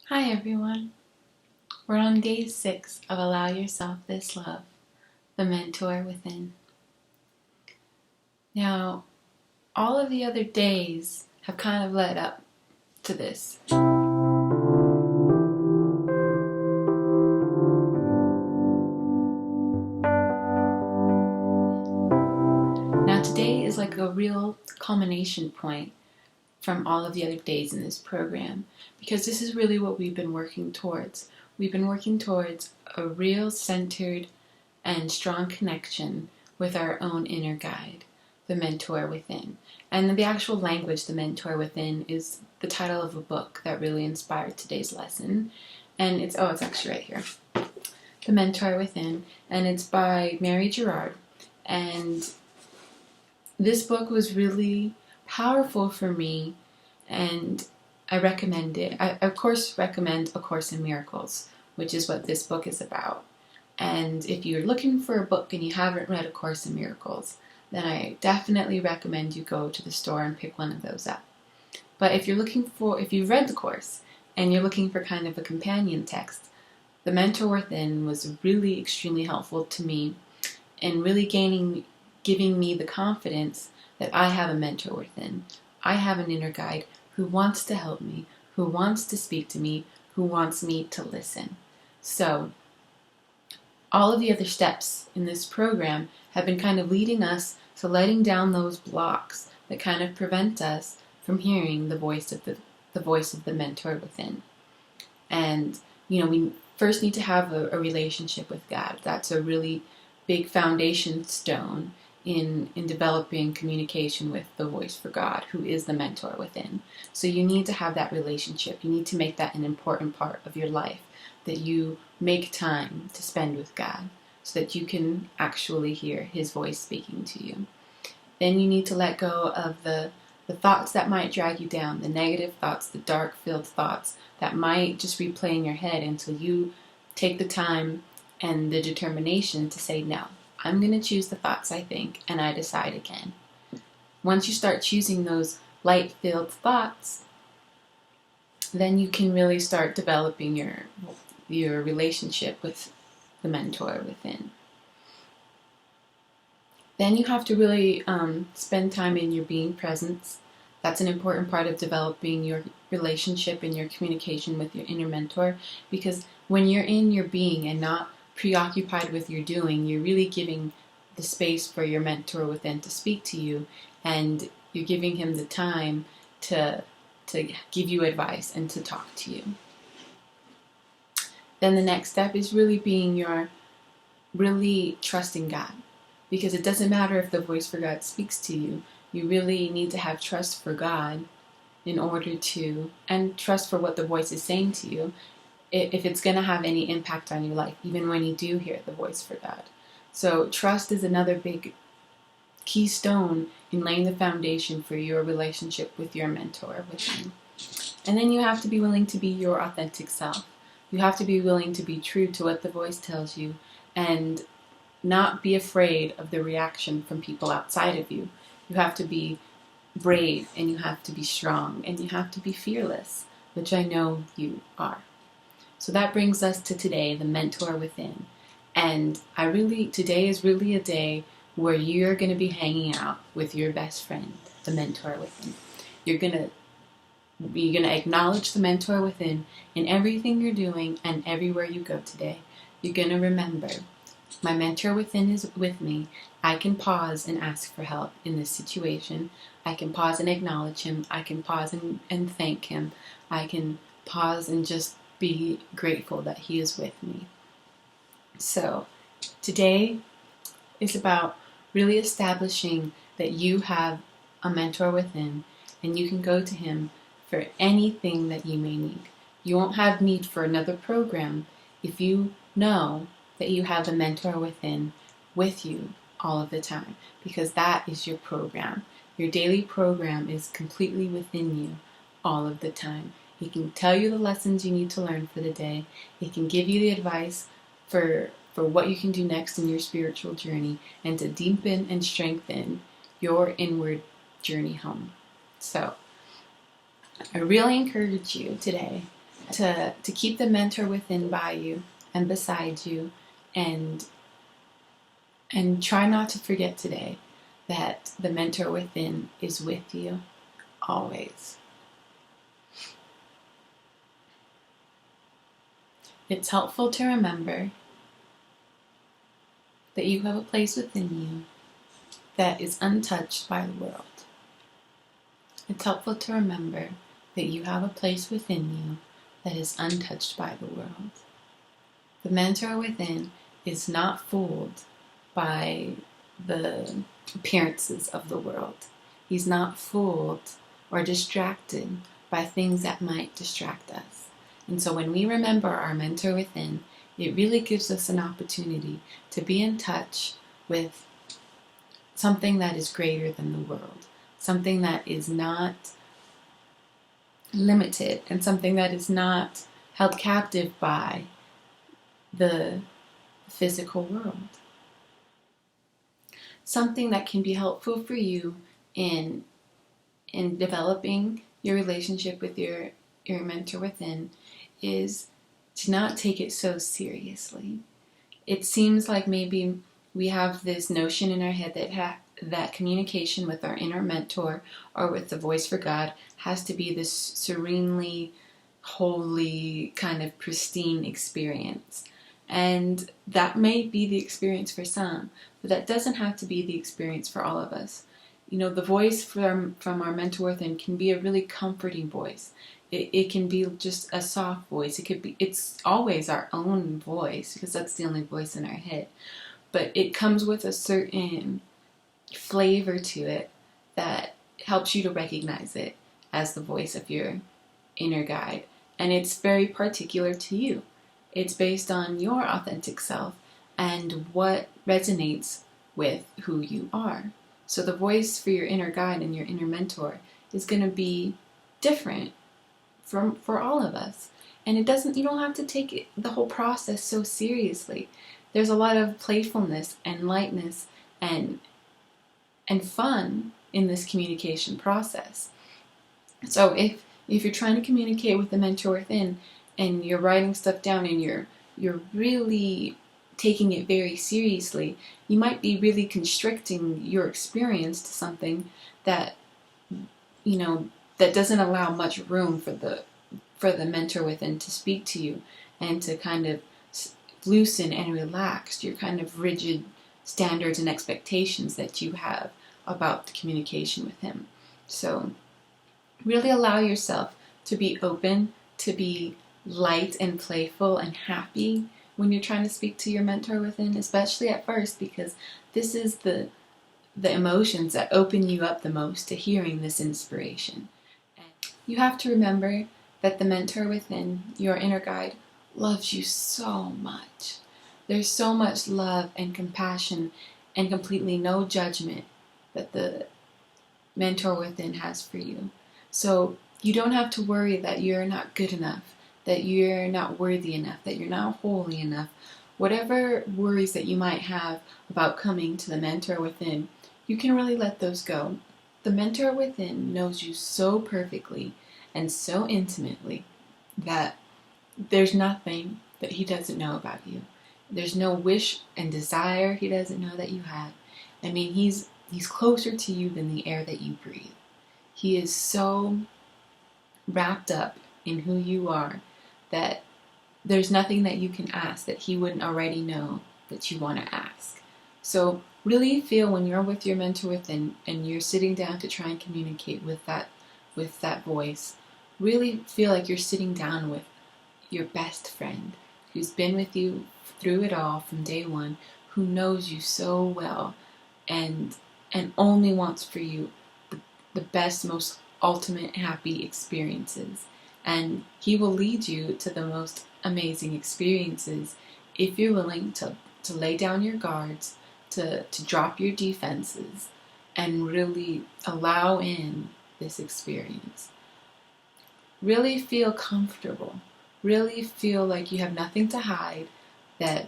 Hi everyone. We're on day 6 of Allow Yourself This Love, the Mentor Within. Now, all of the other days have kind of led up to this. Now, today is like a real culmination point from all of the other days in this program, because this is really what we've been working towards. We've been working towards a real centered and strong connection with our own inner guide, the Mentor Within. And the actual language, the Mentor Within, is the title of a book that really inspired today's lesson. And it's actually right here. The Mentor Within, and it's by Mary Gerard. And this book was really powerful for me, and I recommend it. I, of course, recommend A Course in Miracles, which is what this book is about. And if you're looking for a book and you haven't read A Course in Miracles, then I definitely recommend you go to the store and pick one of those up. But if you've read the course and you're looking for kind of a companion text, The Mentor Within was really extremely helpful to me in really giving me the confidence that I have a mentor within. I have an inner guide who wants to help me, who wants to speak to me, who wants me to listen. So, all of the other steps in this program have been kind of leading us to letting down those blocks that kind of prevent us from hearing the voice of the mentor within. And we first need to have a relationship with God. That's a really big foundation stone in developing communication with the voice for God, who is the mentor within. So you need to have that relationship. You need to make that an important part of your life, that you make time to spend with God so that you can actually hear His voice speaking to you. Then you need to let go of the thoughts that might drag you down, the negative thoughts, the dark-filled thoughts that might just replay in your head until you take the time and the determination to say, no, I'm going to choose the thoughts I think, and I decide again. Once you start choosing those light-filled thoughts, then you can really start developing your relationship with the mentor within. Then you have to really spend time in your being presence. That's an important part of developing your relationship and your communication with your inner mentor, because when you're in your being and not preoccupied with your doing, you're really giving the space for your mentor within to speak to you, and you're giving him the time to give you advice and to talk to you. Then the next step is really trusting God, because it doesn't matter if the voice for God speaks to you. You really need to have trust for God in order to, and trust for what the voice is saying to you, if it's going to have any impact on your life, even when you do hear the voice for God. So trust is another big keystone in laying the foundation for your relationship with your mentor within. And then you have to be willing to be your authentic self. You have to be willing to be true to what the voice tells you and not be afraid of the reaction from people outside of you. You have to be brave, and you have to be strong, and you have to be fearless, which I know you are. So that brings us to today, the mentor within. And today is really a day where you're going to be hanging out with your best friend, the mentor within. You're going to acknowledge the mentor within in everything you're doing and everywhere you go today. You're going to remember, my mentor within is with me. I can pause and ask for help in this situation. I can pause and acknowledge him. I can pause and thank him. I can pause and just be grateful that he is with me. So today is about really establishing that you have a mentor within, and you can go to him for anything that you may need. You won't have need for another program if you know that you have the mentor within with you all of the time, because that is your program. Your daily program is completely within you all of the time. He can tell you the lessons you need to learn for the day. He can give you the advice for what you can do next in your spiritual journey, and to deepen and strengthen your inward journey home. So I really encourage you today, to keep the mentor within by you and beside you, and try not to forget today that the mentor within is with you always. It's helpful to remember that you have a place within you that is untouched by the world. It's helpful to remember that you have a place within you that is untouched by the world. The mentor within is not fooled by the appearances of the world. He's not fooled or distracted by things that might distract us. And so when we remember our mentor within, it really gives us an opportunity to be in touch with something that is greater than the world, something that is not limited, and something that is not held captive by the physical world. Something that can be helpful for you in developing your relationship with your mentor within is to not take it so seriously. It seems like maybe we have this notion in our head that communication with our inner mentor or with the voice for God has to be this serenely, holy, kind of pristine experience. And that may be the experience for some, but that doesn't have to be the experience for all of us. You know, the voice from our mentor within can be a really comforting voice. It can be just a soft voice. It's always our own voice, because that's the only voice in our head. But it comes with a certain flavor to it that helps you to recognize it as the voice of your inner guide. And it's very particular to you. It's based on your authentic self and what resonates with who you are. So the voice for your inner guide and your inner mentor is going to be different for all of us. And you don't have to take the whole process so seriously. There's a lot of playfulness and lightness and fun in this communication process. So if you're trying to communicate with the mentor within, and you're writing stuff down, and you're really taking it very seriously, you might be really constricting your experience to something that, you know, that doesn't allow much room for the mentor within to speak to you and to kind of loosen and relax your kind of rigid standards and expectations that you have about the communication with him. So really allow yourself to be open, to be light and playful and happy when you're trying to speak to your mentor within, especially at first, because this is the emotions that open you up the most to hearing this inspiration. And you have to remember that the mentor within, your inner guide, loves you so much. There's so much love and compassion and completely no judgment that the mentor within has for you. So you don't have to worry that you're not good enough, that you're not worthy enough, that you're not holy enough. Whatever worries that you might have about coming to the mentor within, you can really let those go. The mentor within knows you so perfectly and so intimately that there's nothing that he doesn't know about you. There's no wish and desire he doesn't know that you have. I mean, he's closer to you than the air that you breathe. He is so wrapped up in who you are that there's nothing that you can ask that he wouldn't already know that you want to ask. So really feel when you're with your mentor within and you're sitting down to try and communicate with that voice, really feel like you're sitting down with your best friend who's been with you through it all from day one, who knows you so well and only wants for you the best, most ultimate happy experiences. And he will lead you to the most amazing experiences if you're willing to lay down your guards, to drop your defenses, and really allow in this experience. Really feel comfortable. Really feel like you have nothing to hide, that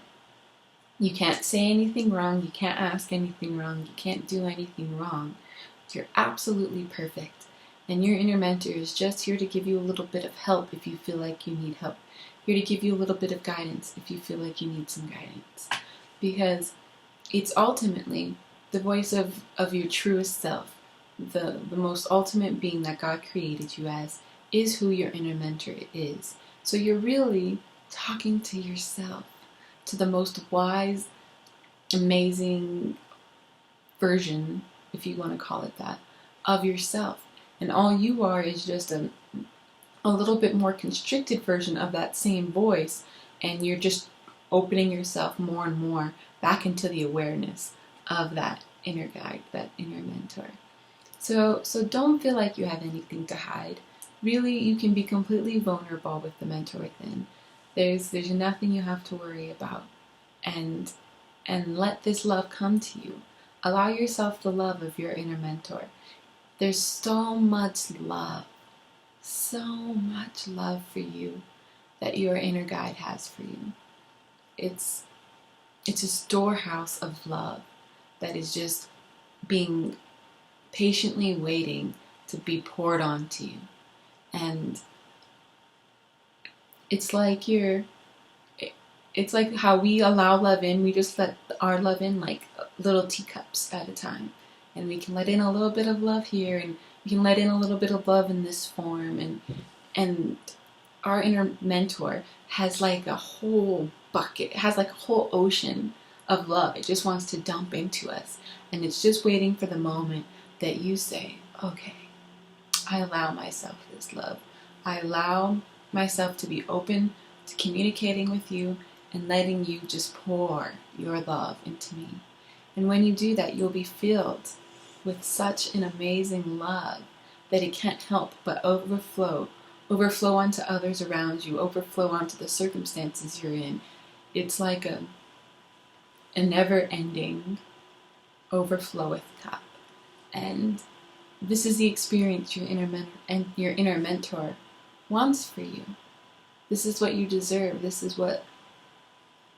you can't say anything wrong, you can't ask anything wrong, you can't do anything wrong. You're absolutely perfect. And your inner mentor is just here to give you a little bit of help if you feel like you need help. Here to give you a little bit of guidance if you feel like you need some guidance. Because it's ultimately the voice of your truest self, the most ultimate being that God created you as, is who your inner mentor is. So you're really talking to yourself, to the most wise, amazing version, if you want to call it that, of yourself. And all you are is just a little bit more constricted version of that same voice, and you're just opening yourself more and more back into the awareness of that inner guide, that inner mentor. So don't feel like you have anything to hide. Really, you can be completely vulnerable with the mentor within. There's nothing you have to worry about. And let this love come to you. Allow yourself the love of your inner mentor. There's so much love for you that your inner guide has for you. It's a storehouse of love that is just being patiently waiting to be poured onto you. And it's like how we allow love in. We just let our love in like little teacups at a time. And we can let in a little bit of love here, and we can let in a little bit of love in this form. And our inner mentor has like a whole bucket. It has like a whole ocean of love. It just wants to dump into us. And it's just waiting for the moment that you say, okay, I allow myself this love. I allow myself to be open to communicating with you and letting you just pour your love into me. And when you do that, you'll be filled with such an amazing love that it can't help but overflow onto others around you, overflow onto the circumstances you're in. It's like a never-ending overfloweth cup. And this is the experience your inner mentor wants for you. This is what you deserve. This is what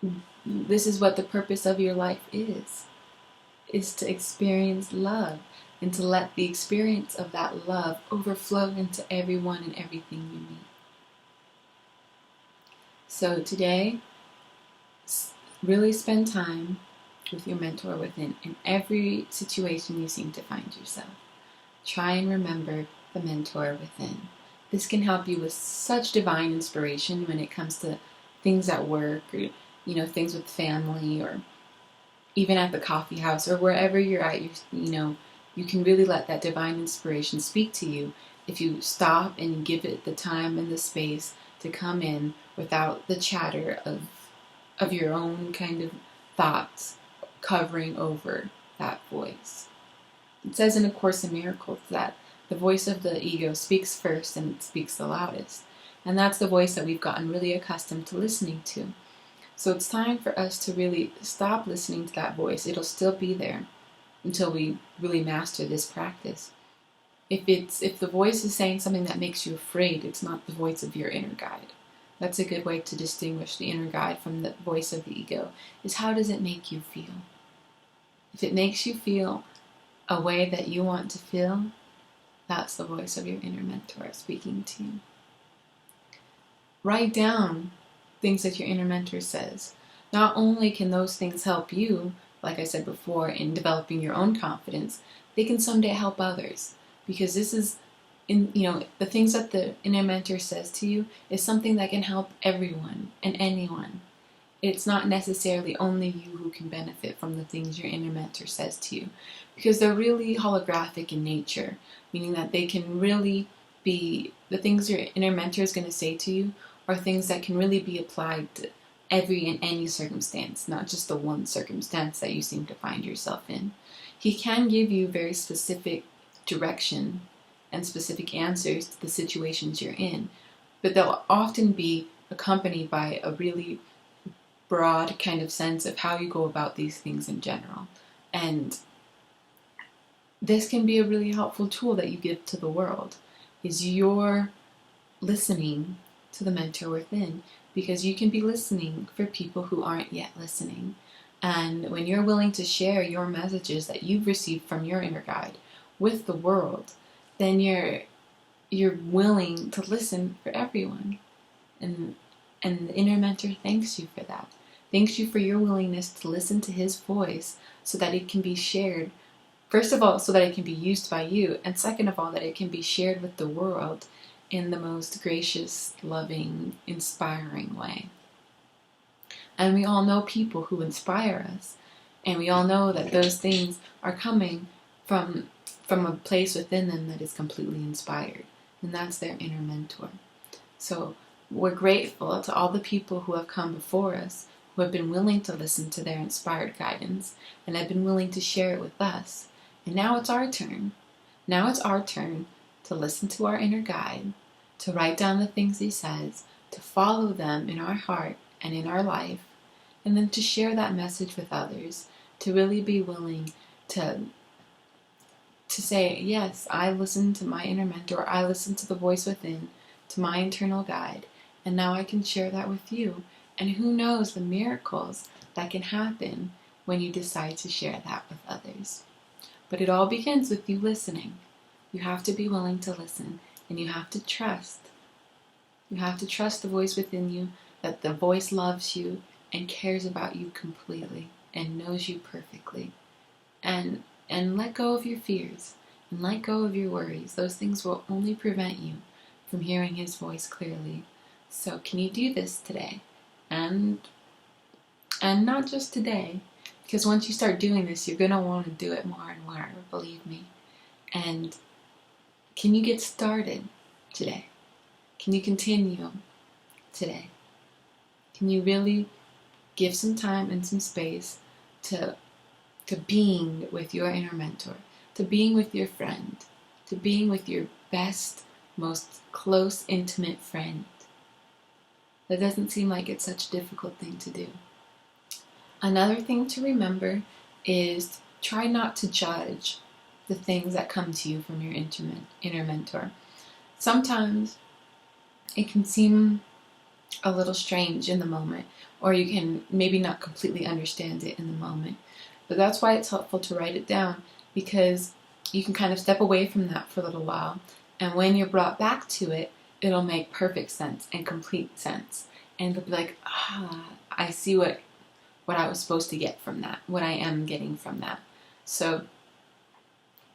the purpose of your life is to experience love and to let the experience of that love overflow into everyone and everything you meet. So today, really spend time with your mentor within in every situation you seem to find yourself. Try and remember the mentor within. This can help you with such divine inspiration when it comes to things at work, or things with family, or even at the coffee house, or wherever you're at. You can really let that divine inspiration speak to you if you stop and give it the time and the space to come in without the chatter of your own kind of thoughts covering over that voice. It says in A Course in Miracles that the voice of the ego speaks first and it speaks the loudest. And that's the voice that we've gotten really accustomed to listening to. So it's time for us to really stop listening to that voice. It'll still be there until we really master this practice. If the voice is saying something that makes you afraid, it's not the voice of your inner guide. That's a good way to distinguish the inner guide from the voice of the ego, is how does it make you feel? If it makes you feel a way that you want to feel, that's the voice of your inner mentor speaking to you. Write down things that your inner mentor says. Not only can those things help you, like I said before, in developing your own confidence, they can someday help others. Because this is, the things that the inner mentor says to you is something that can help everyone and anyone. It's not necessarily only you who can benefit from the things your inner mentor says to you, because they're really holographic in nature, meaning that they can really be, the things your inner mentor is going to say to you are things that can really be applied to every and any circumstance, not just the one circumstance that you seem to find yourself in. He can give you very specific direction and specific answers to the situations you're in, but they'll often be accompanied by a really broad kind of sense of how you go about these things in general. And this can be a really helpful tool that you give to the world, is your listening to the mentor within, because you can be listening for people who aren't yet listening. And when you're willing to share your messages that you've received from your inner guide with the world, then you're you're willing to listen for everyone. And the inner mentor thanks you for that. Thanks you for your willingness to listen to his voice so that it can be shared. First of all, so that it can be used by you, and second of all, that it can be shared with the world in the most gracious, loving, inspiring way. And we all know people who inspire us, and we all know that those things are coming from a place within them that is completely inspired, and that's their inner mentor. So we're grateful to all the people who have come before us, who have been willing to listen to their inspired guidance, and have been willing to share it with us. And now it's our turn. Now it's our turn to listen to our inner guide, to write down the things he says, to follow them in our heart and in our life, and then to share that message with others, to really be willing to say, yes, I listened to my inner mentor, I listened to the voice within, to my internal guide, and now I can share that with you. And who knows the miracles that can happen when you decide to share that with others. But it all begins with you listening. You have to be willing to listen, and you have to trust. You have to trust the voice within you, that the voice loves you and cares about you completely and knows you perfectly. And let go of your fears and let go of your worries. Those things will only prevent you from hearing his voice clearly. So can you do this today? And not just today, because once you start doing this, you're going to want to do it more and more, believe me. And can you get started today? Can you continue today? Can you really give some time and some space to being with your inner mentor, to being with your friend, to being with your best, most close, intimate friend? That doesn't seem like it's such a difficult thing to do. Another thing to remember is try not to judge the things that come to you from your inner mentor. Sometimes it can seem a little strange in the moment, or you can maybe not completely understand it in the moment. But that's why it's helpful to write it down, because you can kind of step away from that for a little while, and when you're brought back to it, it'll make perfect sense and complete sense. And it'll be like, I see what I was supposed to get from that, what I am getting from that. So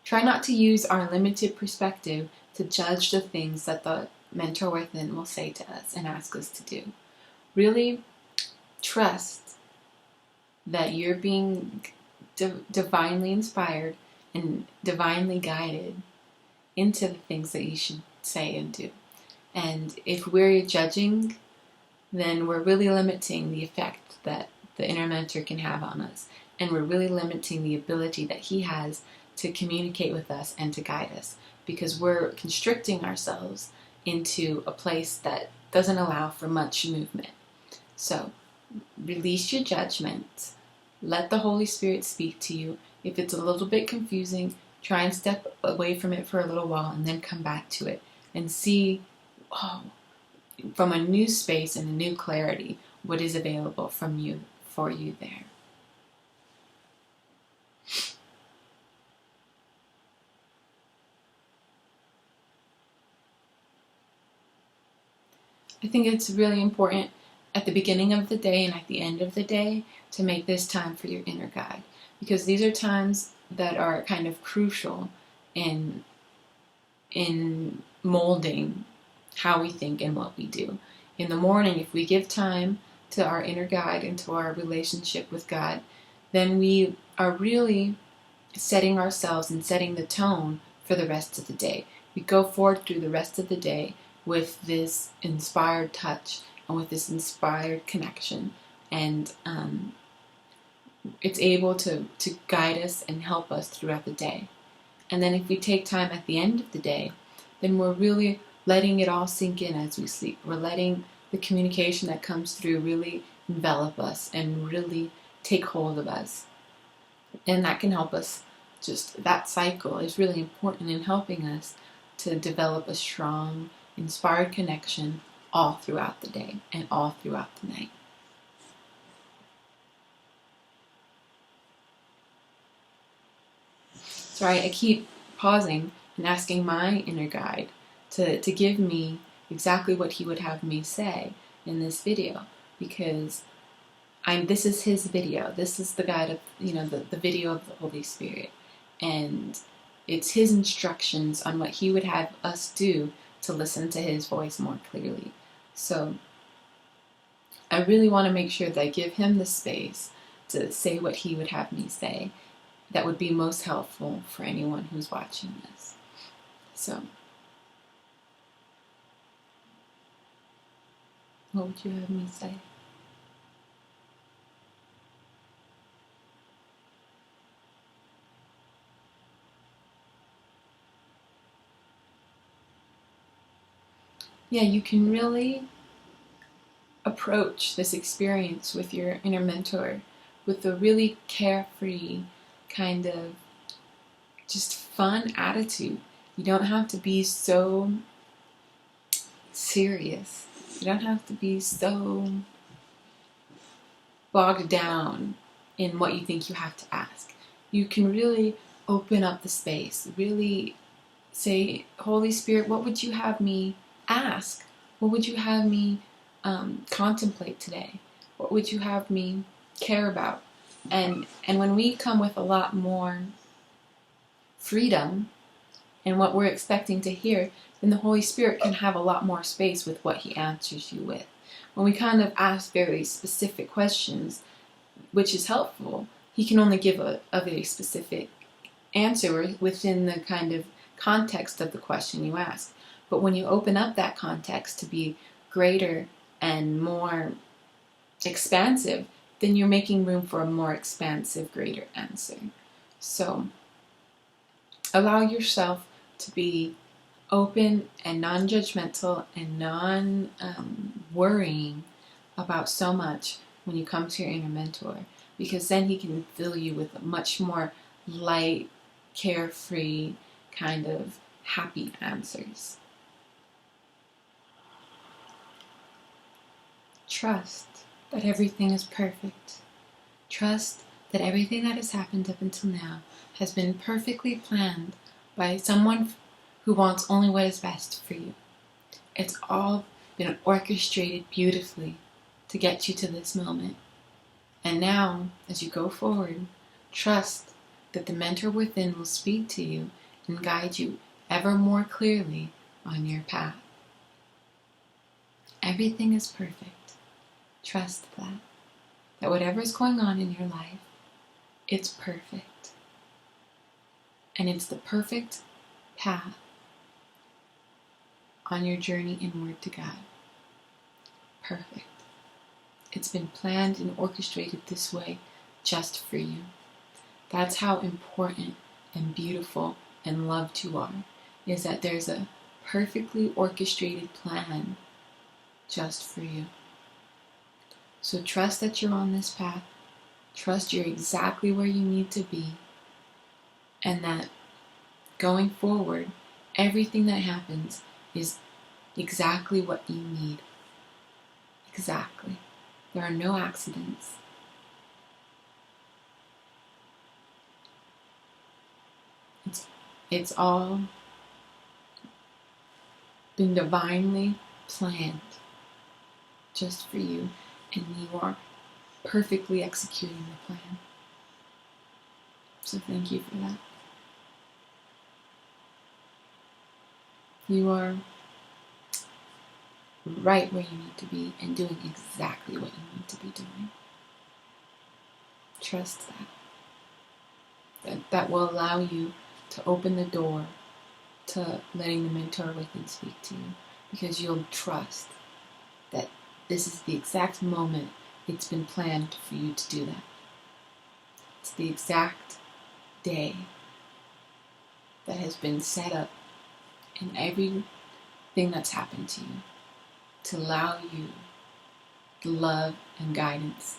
try not to use our limited perspective to judge the things that the mentor within will say to us and ask us to do. Really trust that you're being divinely inspired and divinely guided into the things that you should say and do. And if we're judging, then we're really limiting the effect that the inner mentor can have on us. And we're really limiting the ability that he has to communicate with us and to guide us, because we're constricting ourselves into a place that doesn't allow for much movement. So release your judgment. Let the Holy Spirit speak to you. If it's a little bit confusing, try and step away from it for a little while and then come back to it and see from a new space and a new clarity what is available from you for you there. I think it's really important at the beginning of the day and at the end of the day to make this time for your inner guide, because these are times that are kind of crucial in molding how we think and what we do. In the morning, if we give time to our inner guide and to our relationship with God, then we are really setting ourselves and setting the tone for the rest of the day. We go forward through the rest of the day with this inspired touch and with this inspired connection, and it's able to guide us and help us throughout the day. And then if we take time at the end of the day, then we're really letting it all sink in as we sleep. We're letting the communication that comes through really envelop us and really take hold of us. And that can help us, just that cycle is really important in helping us to develop a strong, inspired connection all throughout the day and all throughout the night. Sorry, I keep pausing and asking my inner guide to give me exactly what he would have me say in this video, because this is his video. This is the guide of, the video of the Holy Spirit. And it's his instructions on what he would have us do to listen to his voice more clearly. So I really want to make sure that I give him the space to say what he would have me say that would be most helpful for anyone who's watching this. So, what would you have me say? Yeah, you can really approach this experience with your inner mentor with a really carefree, kind of just fun attitude. You don't have to be so serious. You don't have to be so bogged down in what you think you have to ask. You can really open up the space, really say, Holy Spirit, what would you have me ask? What would you have me contemplate today? What would you have me care about? And when we come with a lot more freedom in what we're expecting to hear, then the Holy Spirit can have a lot more space with what he answers you with. When we kind of ask very specific questions, which is helpful, he can only give a very specific answer within the kind of context of the question you ask. But when you open up that context to be greater and more expansive, then you're making room for a more expansive, greater answer. So allow yourself to be open and non-judgmental and non-worrying about so much when you come to your inner mentor, because then he can fill you with a much more light, carefree, kind of happy answers. Trust that everything is perfect. Trust that everything that has happened up until now has been perfectly planned by someone who wants only what is best for you. It's all been orchestrated beautifully to get you to this moment. And now, as you go forward, trust that the mentor within will speak to you and guide you ever more clearly on your path. Everything is perfect. Trust that whatever is going on in your life, it's perfect. And it's the perfect path on your journey inward to God. Perfect. It's been planned and orchestrated this way just for you. That's how important and beautiful and loved you are, is that there's a perfectly orchestrated plan just for you. So trust that you're on this path. Trust you're exactly where you need to be. And that going forward, everything that happens is exactly what you need. Exactly. There are no accidents. It's all been divinely planned just for you, and you are perfectly executing the plan. So thank you for that. You are right where you need to be and doing exactly what you need to be doing. Trust that. That will allow you to open the door to letting the mentor within speak to you, because you'll trust that this is the exact moment it's been planned for you to do that. It's the exact day that has been set up in everything that's happened to you to allow you the love and guidance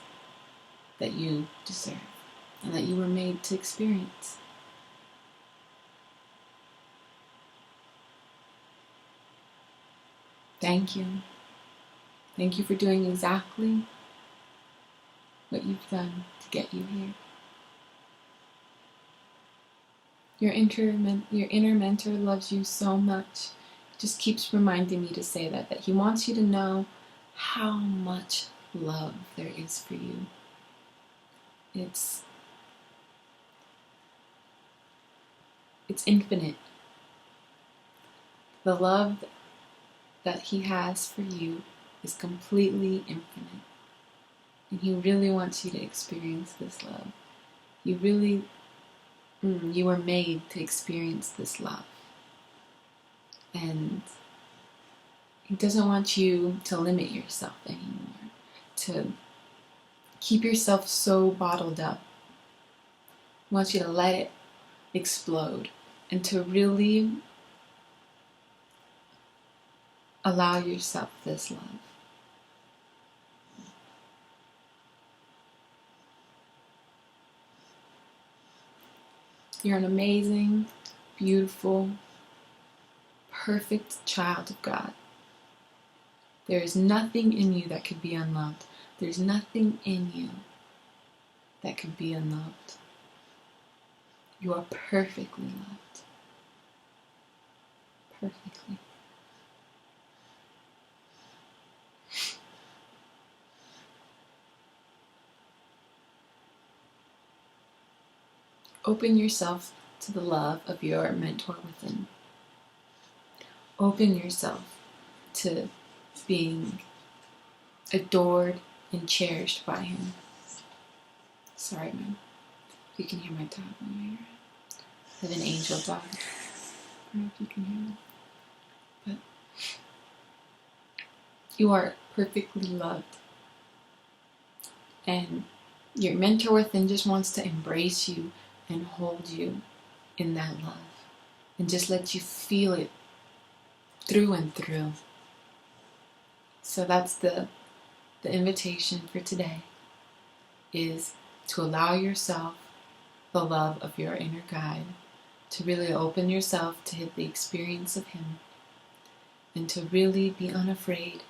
that you deserve and that you were made to experience. Thank you. Thank you for doing exactly what you've done to get you here. Your inner mentor loves you so much. just keeps reminding me to say that He wants you to know how much love there is for you. It's infinite. The love that He has for you is completely infinite. And He really wants you to experience this love. You were made to experience this love. And He doesn't want you to limit yourself anymore, to keep yourself so bottled up. He wants you to let it explode and to really allow yourself this love. You're an amazing, beautiful, perfect child of God. There is nothing in you that could be unloved. There's nothing in you that could be unloved. You are perfectly loved. Perfectly. Open yourself to the love of your mentor within. Open yourself to being adored and cherished by Him. Sorry, man. You can hear my dog in my ear. I have an angel dog. I don't know if you can hear him. But you are perfectly loved. And your mentor within just wants to embrace you and hold you in that love. And just let you feel it through and through. So that's the invitation for today, is to allow yourself the love of your inner guide, to really open yourself to the experience of Him, and to really be unafraid,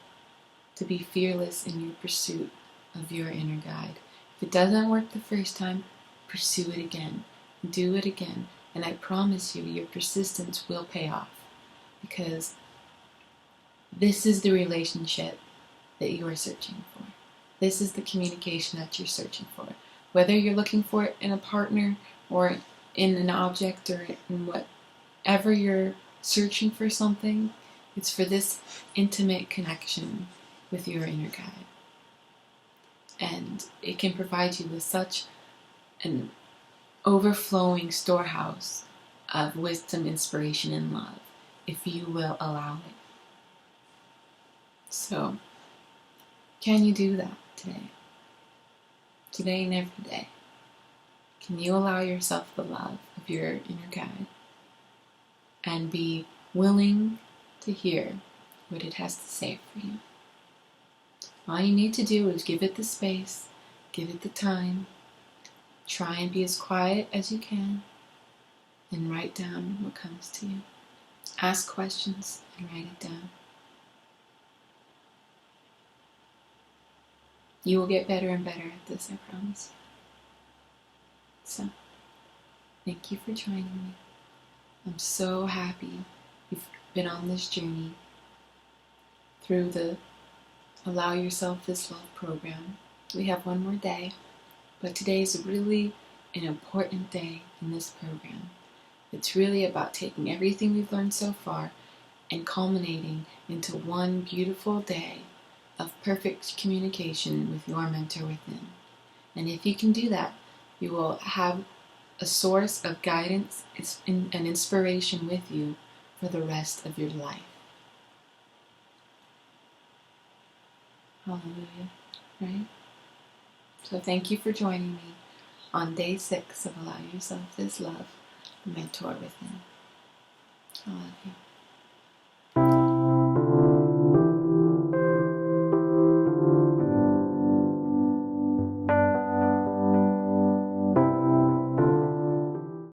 to be fearless in your pursuit of your inner guide. If it doesn't work the first time, pursue it again. Do it again. And I promise you, your persistence will pay off. Because this is the relationship that you are searching for. This is the communication that you're searching for. Whether you're looking for it in a partner or in an object or in whatever you're searching for something, it's for this intimate connection with your inner guide. And it can provide you with such an overflowing storehouse of wisdom, inspiration, and love if you will allow it. So, can you do that today? Today and every day. Can you allow yourself the love of your inner guide and be willing to hear what it has to say for you? All you need to do is give it the space, give it the time, try and be as quiet as you can, and write down what comes to you. Ask questions and write it down. You will get better and better at this, I promise. So, thank you for joining me. I'm so happy you've been on this journey through the Allow Yourself This Love program. We have one more day, but today is really an important day in this program. It's really about taking everything we've learned so far and culminating into one beautiful day of perfect communication with your mentor within. And if you can do that, you will have a source of guidance and inspiration with you for the rest of your life. Hallelujah, right? So thank you for joining me on day 6 of Allow Yourself This Love, the Mentor Within. I love you.